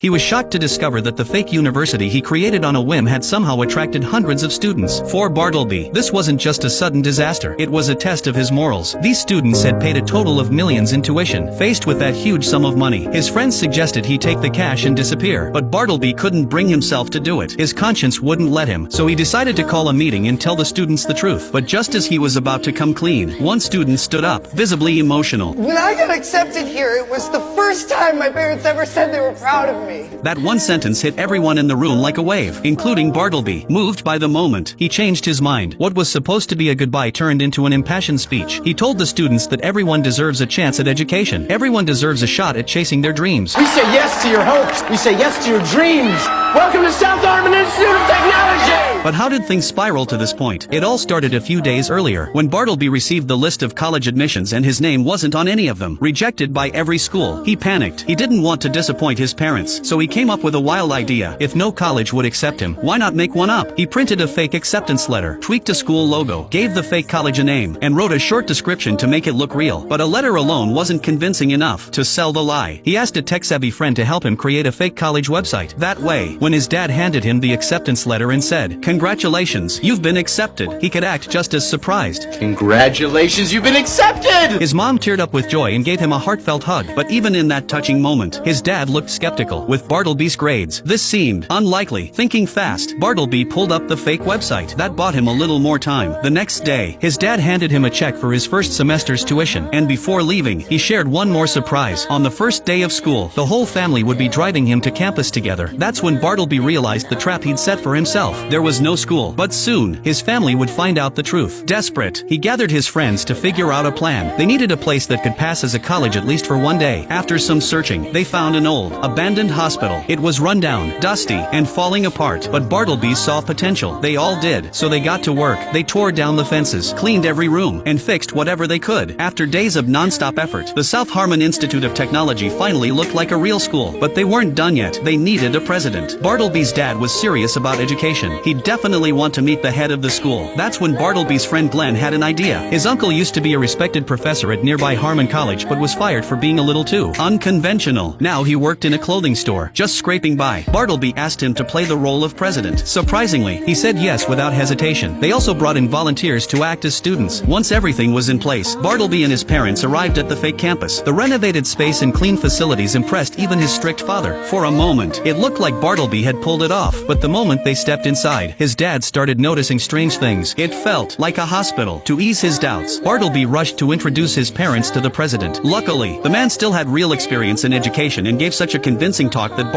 He was shocked to discover that the fake university he created on a whim had somehow attracted hundreds of students. For Bartleby, this wasn't just a sudden disaster, it was a test of his morals. These students had paid a total of millions in tuition. Faced with that huge sum of money, his friends suggested he take the cash and disappear, but Bartleby couldn't bring himself to do it. His conscience wouldn't let him, so he decided to call a meeting and tell the students the truth. But just as he was about to come clean, one student stood up, visibly emotional. When I got accepted here, it was the first time my parents ever said they were proud of me. That one sentence hit everyone in the room like a wave, including Bartleby. Moved by the moment, he changed his mind. What was supposed to be a goodbye turned into an impassioned speech. He told the students that everyone deserves a chance at education. Everyone deserves a shot at chasing their dreams. We say yes to your hopes. We say yes to your dreams. Welcome to South Armand Institute of Technology! But how did things spiral to this point? It all started a few days earlier, when Bartleby received the list of college admissions and his name wasn't on any of them. Rejected by every school. He panicked. He didn't want to disappoint his parents, so he came up with a wild idea. If no college would accept him, why not make one up? He printed a fake acceptance letter, tweaked a school logo, gave the fake college a name, and wrote a short description to make it look real. But a letter alone wasn't convincing enough to sell the lie. He asked a tech-savvy friend to help him create a fake college website. That way, when his dad handed him the acceptance letter and said, "Congratulations, you've been accepted," he could act just as surprised. Congratulations, you've been accepted! His mom teared up with joy and gave him a heartfelt hug, but even in that touching moment, his dad looked skeptical. With Bartleby's grades, this seemed unlikely. Thinking fast, Bartleby pulled up the fake website. That bought him a little more time. The next day, his dad handed him a check for his first semester's tuition, and before leaving, he shared one more surprise. On the first day of school, the whole family would be driving him to campus together. That's when Bartleby realized the trap he'd set for himself. There was no school, but soon, his family would find out the truth. Desperate, he gathered his friends to figure out a plan. They needed a place that could pass as a college at least for one day. After some searching, they found an old, abandoned hospital. It was run down, dusty, and falling apart, but Bartleby saw potential. They all did, so they got to work. They tore down the fences, cleaned every room, and fixed whatever they could. After days of non-stop effort, the South Armand Institute of Technology finally looked like a real school. But they weren't done yet. They needed a president. Bartleby's dad was serious about education. He'd definitely want to meet the head of the school. That's when Bartleby's friend Glenn had an idea. His uncle used to be a respected professor at nearby Harmon College but was fired for being a little too unconventional. Now he worked in a clothing store, just scraping by. Bartleby asked him to play the role of president. Surprisingly, he said yes without hesitation. They also brought in volunteers to act as students. Once everything was in place, Bartleby and his parents arrived at the fake campus. The renovated space and clean facilities impressed even his strict father. For a moment, it looked like Bartleby had pulled it off, but the moment they stepped inside, his dad started noticing strange things. It felt like a hospital. To ease his doubts, Bartleby rushed to introduce his parents to the president. Luckily, the man still had real experience in education and gave such a convincing talk that